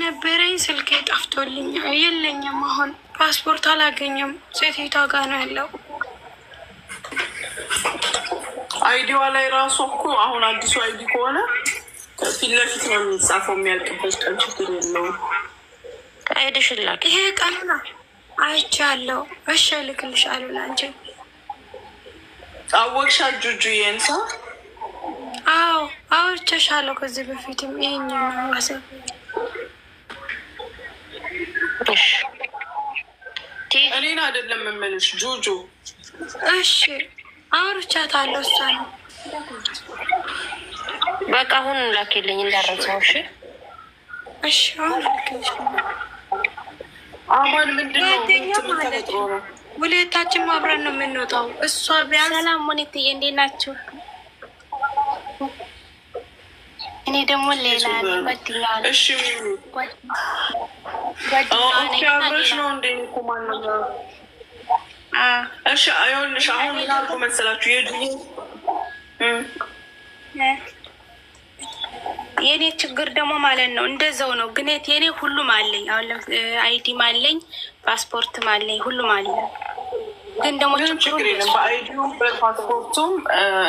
የነበረኝ ስልኬ ጠፍቶልኝ የለኝም። አሁን ፓስፖርት አላገኘም። ሴትዮዋ ጋር ነው ያለው። አይዲዋ ላይ ራሱ እኮ አሁን አዲሱ አይዲ ከሆነ ፊት ለፊት ነው የሚጻፈው። የሚያልቅበት ቀን ችግር የለውም። አይደሽላል። ይሄ ቀን ነው አይቻለሁ። እሺ እልክልሻለሁ። ላንቺ አወቅሻ ጁጁ የንሳ? አዎ አውርቼሻለሁ ከዚህ በፊትም። ይሄኛው ነው ዋሰብ እኔን አይደለም የምልሽ ጁጁ። እሺ አውርቻታለሁ። እሷ ነው በቃ አሁን ላኪልኝ እንዳረሰው። እሺ እሺ አሁን ልክልሻለሁ። አማን ምንድነው ተፈጥሮ ነው? ሁለታችን አብረን ነው የምንወጣው። እሷ ቢያንስ ሰላም ሞኒትዬ፣ እንዴት ናችሁ? እኔ ደግሞ ሌላ ጓደኛዋ ነኝ። እሺ አብረሽ ነው እንደ ኮማን ነው? እሺ አይሆንሽ። አሁን ምን አልኩ መሰላችሁ? የኔ ችግር ደግሞ ማለት ነው እንደዛው ነው። ግን የኔ ሁሉም አለኝ። አሁን አይዲም አለኝ፣ ፓስፖርትም አለኝ፣ ሁሉም አለኝ። ግን ደግሞ ችግር የለም። በአይዲውም በፓስፖርቱም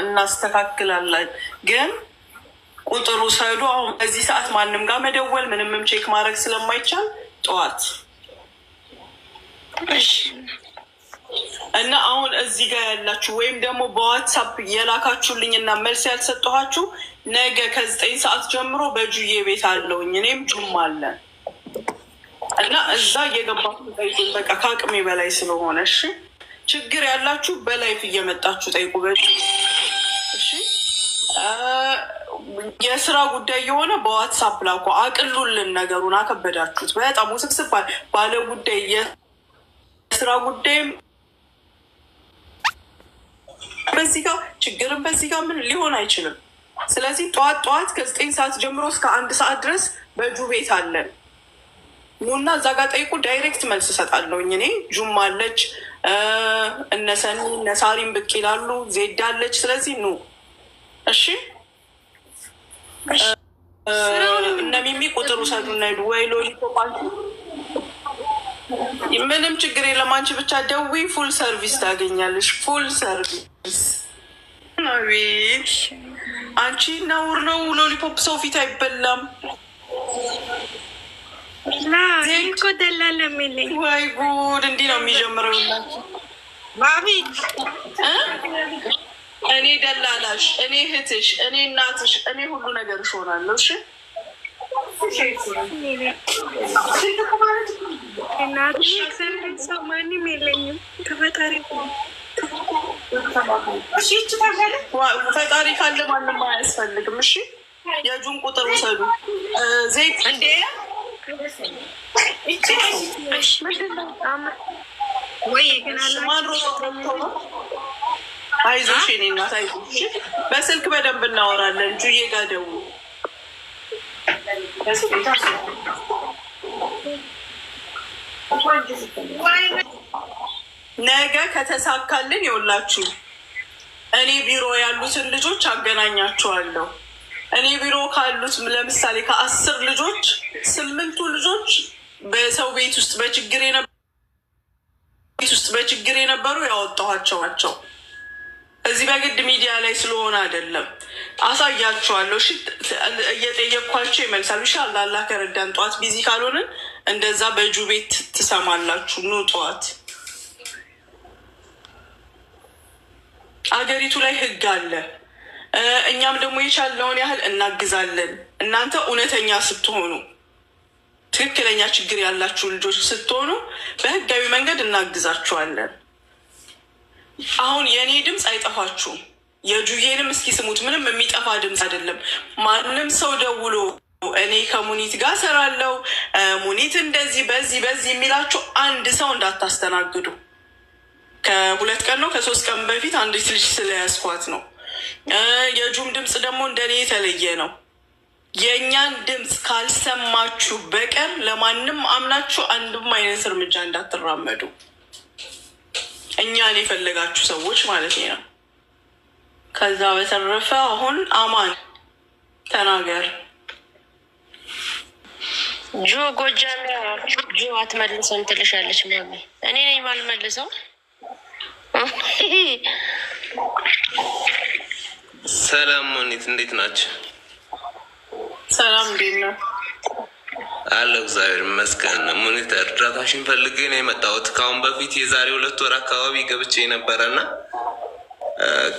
እናስተካክላለን። ግን ቁጥሩ ሰዱ አሁን በዚህ ሰዓት ማንም ጋር መደወል ምንምም ቼክ ማድረግ ስለማይቻል ጠዋት እና አሁን እዚህ ጋር ያላችሁ ወይም ደግሞ በዋትሳፕ የላካችሁልኝ እና መልስ ያልሰጠኋችሁ ነገ ከ9 ሰዓት ጀምሮ በጁዬ ቤት አለውኝ። እኔም ጁም አለ እና እዛ እየገባችሁ ጠይቁኝ። በቃ ከአቅሜ በላይ ስለሆነ እሺ። ችግር ያላችሁ በላይፍ እየመጣችሁ ጠይቁ። እሺ የስራ ጉዳይ የሆነ በዋትሳፕ ላኩ። አቅሉልን፣ ነገሩን አከበዳችሁት በጣም ውስብስብ ባለ ጉዳይ የስራ ጉዳይም በዚህ ጋር ችግርም በዚህ ጋር ምን ሊሆን አይችልም። ስለዚህ ጠዋት ከ9 ሰዓት ጀምሮ እስከ 1 ሰዓት ድረስ በጁ ቤት አለን። ኑና እዛ ጋር ጠይቁ። ዳይሬክት መልስ እሰጣለሁኝ። እኔ ጁም አለች፣ እነሰኒ እነሳሪም ብቅ ይላሉ፣ ዜድ አለች። ስለዚህ ኑ እሺ። እነ ሚሚ ቁጥር ውሰዱ እና ሄዱ። ወይ ሎሊፖፕ ምንም ችግር የለም። አንቺ ብቻ ደዊ ፉል ሰርቪስ ታገኛለሽ። ፉል ሰርቪስ። አንቺ ነውር ነው። ሎሊፖፕ ሰው ፊት አይበላም። እኮ ደላላ የሚለኝ ወይ ጉድ! እንዲህ ነው የሚጀምረው። እኔ ደላላሽ፣ እኔ እህትሽ፣ እኔ እናትሽ፣ እኔ ሁሉ ነገርሽ ሆናለሁ። እሺ ማንም የለኝም ከፈጣሪ። ፈጣሪ ካለ ማንም አያስፈልግም። እሺ የጁን ቁጥር ውሰዱ። ዘይት እንዴ አይዞሽ የእኔ እናት አይዞሽ። በስልክ በደንብ እናወራለን። ጁዬ ጋር ደውሉ። ነገ ከተሳካልን የውላችሁ እኔ ቢሮ ያሉትን ልጆች አገናኛቸዋለሁ። እኔ ቢሮ ካሉት ለምሳሌ ከ10 ልጆች 8ቱ ልጆች በሰው ቤት ውስጥ በችግር የነበሩ ያወጣኋቸው ናቸው። እዚህ በግድ ሚዲያ ላይ ስለሆነ አይደለም። አሳያችኋለሁ። እሺ እየጠየቅኳቸው ይመልሳሉ። ኢንሻላህ አላህ ከረዳን ጠዋት ቢዚ ካልሆንን እንደዛ በጁ ቤት ትሰማላችሁ። ኑ ጠዋት። አገሪቱ ላይ ህግ አለ። እኛም ደግሞ የቻልነውን ያህል እናግዛለን። እናንተ እውነተኛ ስትሆኑ፣ ትክክለኛ ችግር ያላችሁ ልጆች ስትሆኑ በህጋዊ መንገድ እናግዛችኋለን። አሁን የእኔ ድምፅ አይጠፋችሁም። የጁዬንም እስኪ ስሙት። ምንም የሚጠፋ ድምፅ አይደለም። ማንም ሰው ደውሎ እኔ ከሙኒት ጋር ሰራለው ሙኒት እንደዚህ በዚህ የሚላችሁ አንድ ሰው እንዳታስተናግዱ። ከ2 ቀን ነው ከ3 ቀን በፊት አንዲት ልጅ ስለያስኳት ነው። የጁም ድምፅ ደግሞ እንደኔ የተለየ ነው። የእኛን ድምፅ ካልሰማችሁ በቀር ለማንም አምናችሁ አንድም አይነት እርምጃ እንዳትራመዱ። እኛን የፈለጋችሁ ሰዎች ማለት ነው። ከዛ በተረፈ አሁን አማን ተናገር። ጁ ጎጃም ጁ አትመልሰውም ትልሻለች ማሚ። እኔ ነኝ የማልመልሰው። ሰላም ሞኒት፣ እንዴት ናቸው? ሰላም እንዴት ነው? አለሁ እግዚአብሔር ይመስገን። ሞኒት እርዳታሽን ፈልጌ ነው የመጣሁት። ከአሁን በፊት የዛሬ 2 ወር አካባቢ ገብቼ ነበረና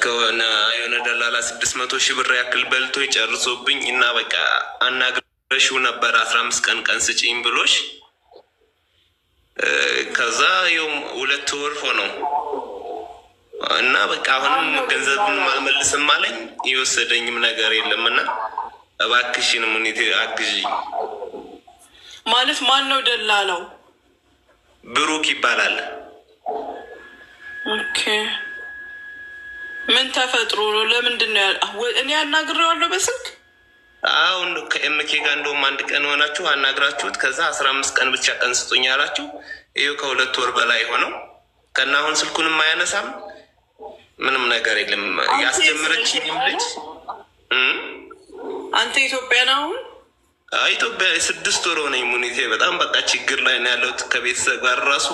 ከሆነ የሆነ ደላላ 600 ሺህ ብር ያክል በልቶ ጨርሶብኝ እና በቃ አናግረሽው ነበር 15 ቀን ስጪኝ ብሎሽ ከዛ ይኸው 2 ወር ሆነው እና በቃ አሁንም ገንዘብን አልመልስም አለኝ። የወሰደኝም ነገር የለም እና እባክሽን ሙኒት አግዢ። ማለት ማን ነው ደላላው? ብሩክ ይባላል። ኦኬ ምን ተፈጥሮ ነው? ለምንድን ነው እኔ አናግሬዋለሁ በስልክ? አሁን ከኤምኬ ጋር እንደውም 1 ቀን ሆናችሁ አናግራችሁት ከዛ 15 ቀን ብቻ ቀን ስጡኝ አላችሁ። ይኸው ከ2 ወር በላይ ሆነው ከና አሁን ስልኩንም አያነሳም። ምንም ነገር የለም። ያስጀምረችኝም ልጅ አንተ ኢትዮጵያ ነው? ኢትዮጵያ 6 ወር ሆነኝ ሙኒቴ። በጣም በቃ ችግር ላይ ነው ያለሁት። ከቤተሰብ ጋር ራሱ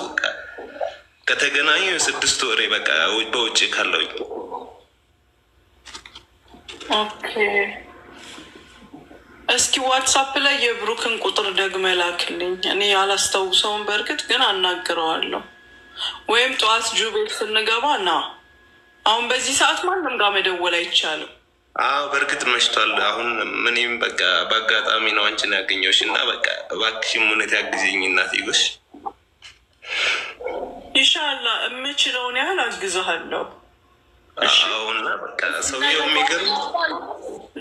ከተገናኙ 6 ወሬ በቃ በውጭ ካለውኝ። ኦኬ እስኪ ዋትሳፕ ላይ የብሩክን ቁጥር ደግመህ ላክልኝ። እኔ አላስታውሰውም በእርግጥ ግን አናግረዋለሁ። ወይም ጠዋት ጁ ቤት ስንገባ ና። አሁን በዚህ ሰዓት ማንም ጋር መደወል አይቻልም። በእርግጥ መሽቷል። አሁን ምንም በቃ በአጋጣሚ ነው አንቺን ያገኘሁሽ እና በቃ እባክሽን ሙኒት ያግዥኝ እናቴ ጎሽ። ኢንሻላህ የምችለውን ያህል አግዝሃለሁ። እና በቃ ሰውየው የሚገርም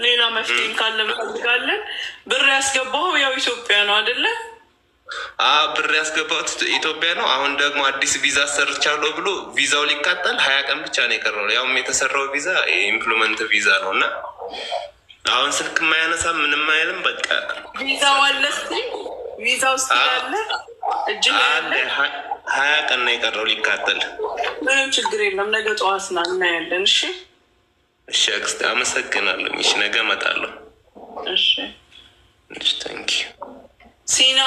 ሌላ መፍትሄ ካለ እንፈልጋለን። ብር ያስገባው ያው ኢትዮጵያ ነው አይደለ? ብር ያስገባሁት ኢትዮጵያ ነው። አሁን ደግሞ አዲስ ቪዛ ሰርቻለሁ ብሎ ቪዛው ሊቃጠል 20 ቀን ብቻ ነው የቀረው። ያውም የተሰራው ቪዛ የኢምፕሎመንት ቪዛ ነው እና አሁን ስልክ ማያነሳ ምንም አይልም። በቃ ቪዛው አለ ቪዛ ውስጥ ያለ እጅ አለ 20 ቀን ነው የቀረው ሊቃጠል። ምንም ችግር የለም። ነገ ጠዋት ና እናያለን። እሺ እሺ አክስቴ አመሰግናለሁ። እሺ ነገ እመጣለሁ። እሺ ታንኪዩ። ሲና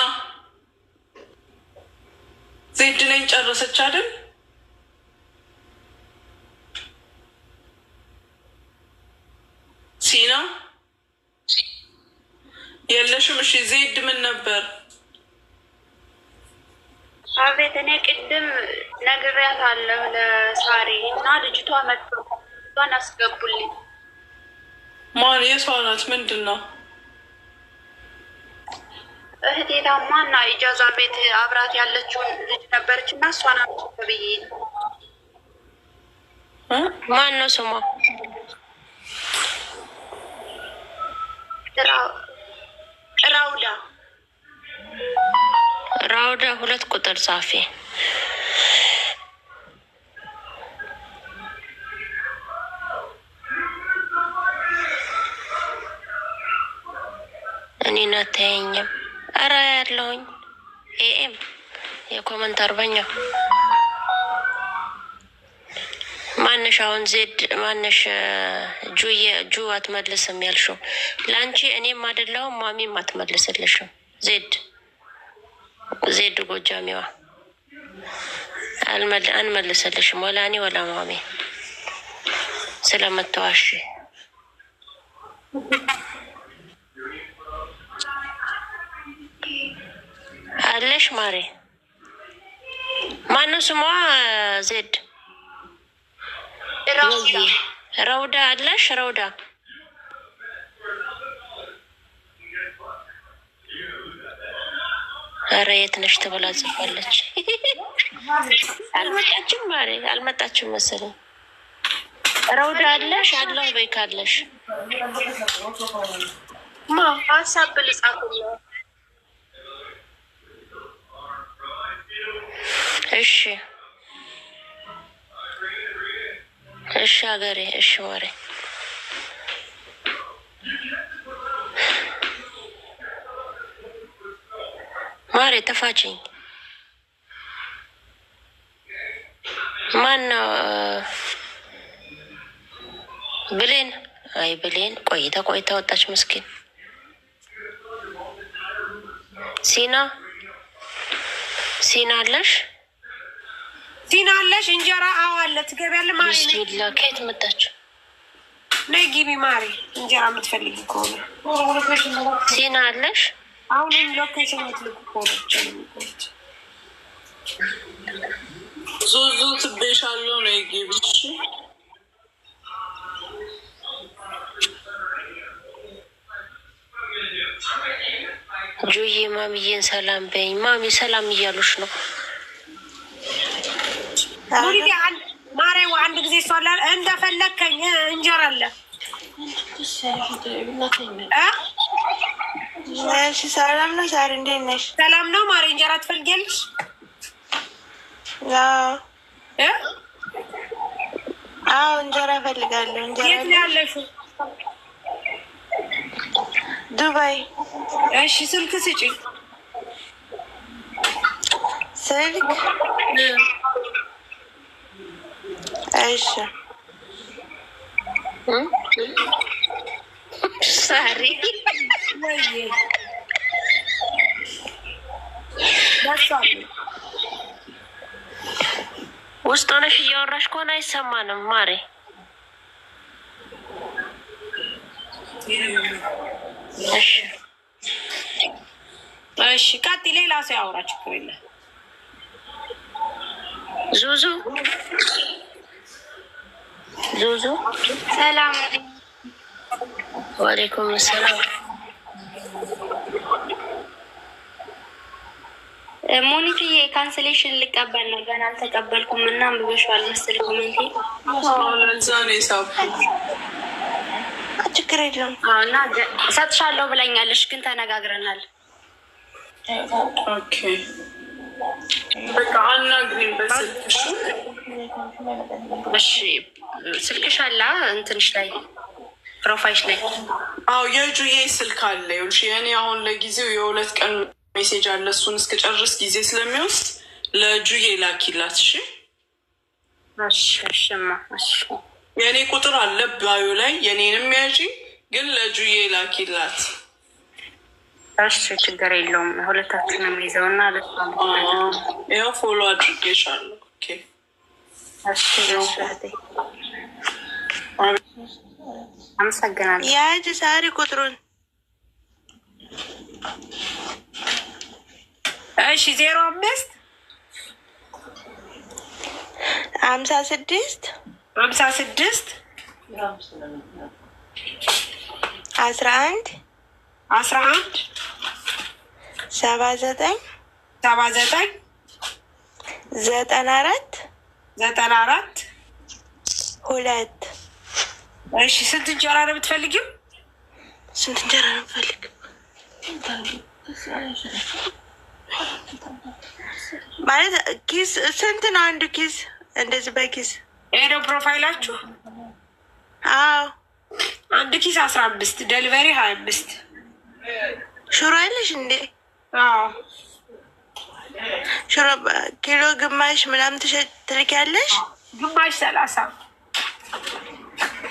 ዜድ ነኝ ጨረሰች አይደል? ሲና የለሽም? እሺ ዜድ ምን ነበር? አቤት። እኔ ቅድም ነግሬያታለሁ ለሳሪ እና ልጅቷ መጥቶ እሷን አስገቡልኝ። ማን? የሷ ናት? ምንድን ነው? እህቴ ታማ እና ኢጃዛ ቤት አብራት ያለችውን ልጅ ነበረች እና እሷን ብዬ ማን ነው ስሟ? ራውዳ ራውዳ 2 ቁጥር ጻፊ። እኔን አታየኝም። ኧረ ያለሁኝ ኤኤም የኮመንት 40ኛ ማነሽ? አሁን ዜድ ማነሽ? ጁ አትመልስም ያልሽው ለአንቺ እኔም አይደለሁም ማሚም አትመልስልሽም። ዜድ ጎጃሚዋ አንመልስልሽም ወላ እኔ ወላ ማሚ ስለምትዋሽ አለሽ ማሬ። ማነው ስሟ? ዜድ ረውዳ አለሽ? ረውዳ ኧረ የት ነሽ ትብላ ጽፋለች። አልመጣችም ማሬ፣ አልመጣችም መሰለኝ። ረውዳ አለሽ? አለሁ በይ ካለሽ ሀሳብ ልጻፍልኝ። እሺ እሺ ሀገሬ። እሺ ማሬ። ማሬ ተፋችኝ። ማን ነው? ብሌን። አይ ብሌን ቆይታ ወጣች ምስኪን። ሲና አለሽ? ሲና አለሽ? እንጀራ አዎ አለ። ትገቢያለሽ? ማሪ ቢስሚላ ከየት መጣች? ነይ ግቢ ማሪ። እንጀራ የምትፈልጊ ከሆነ ሲና አለሽ? አሁን ሎኬሽን የምትልኩ ከሆነ ዙዙ ትቤሻለሁ። ነይ ግቢ። ጆዬ ማሚዬን ሰላም በይኝ። ማሚ ሰላም እያሉሽ ነው። ማሬው አንድ ጊዜ ሷላል እንደፈለግከኝ እንጀራ አለ። እሺ ሰላም ነው። ዛሬ እንዴት ነሽ? ሰላም ነው ማሬ። እንጀራ ትፈልጊያለሽ? አዎ እንጀራ እፈልጋለሁ። እንጀራ የት ነው ያለሽው? ዱባይ። እሺ ስልክ ስጪኝ። ስልክ እሺ ሳሪ ውስጥ ሆነሽ እያወራሽ ከሆነ አይሰማንም ማሬ። እሺ ቀጥይ። ሌላ ሰው ያወራ፣ ችግር የለም። ዙዙ ሰላም። ወአለይኩም ሰላም። ሞኒትዬ ካንስሌሽን ልቀበል ነው፣ ገና አልተቀበልኩም እና አንብበሽዋል መሰለኝ ኮሜንቴ። ለዛ ነው የሳብኩት። ችግር የለውም እና እሰጥሻለሁ ብላኛለሽ፣ ግን ተነጋግረናል። ኦኬ በቃ አናግሪኝ በስልክሽ። እሺ ስልክሽ አለ እንትንሽ ላይ ፕሮፋይልሽ ላይ? አዎ የጁዬ ስልክ አለ። ይኸውልሽ የእኔ አሁን ለጊዜው የ2 ቀን ሜሴጅ አለ። እሱን እስክጨርስ ጊዜ ስለሚወስድ ለጁዬ ላኪላት። እሺ የእኔ ቁጥር አለ ባዩ ላይ የኔንም ያዢ፣ ግን ለጁዬ ላኪላት። እሺ ችግር የለውም። ሁለታችንም ይዘውና ያው ፎሎ አድርጌሻለሁ። ኦኬ አመሰግናለሁ። ያጅ ሳሪ ቁጥሩን እሺ 05 56 56 11 11 79 79 94 94 2 እሺ ስንት እንጀራ ነው የምትፈልጊው? ስንት እንጀራ ነው የምፈልግ? ማለት ኪስ ስንት ነው አንዱ ኪስ? እንደዚህ በኪስ ሄዶ ፕሮፋይላችሁ? አዎ አንድ ኪስ 15 ደሊቨሪ 25። ሽሮ አይለሽ እንዴ? አዎ ሽሮ ኪሎ ግማሽ ምናምን ትልኪያለሽ? ግማሽ 30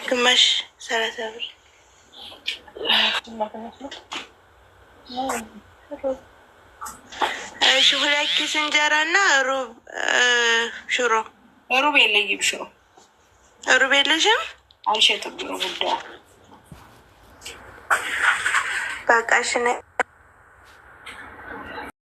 ግማሽ 30 ብር። እሺ 2 ኪስ እንጀራ እና ሩብ ሽሮ። ሩብ የለኝም። ሽሮ ሩብ የለሽም? አልሸጥም። ሩብ ጉዳይ በቃ እሺ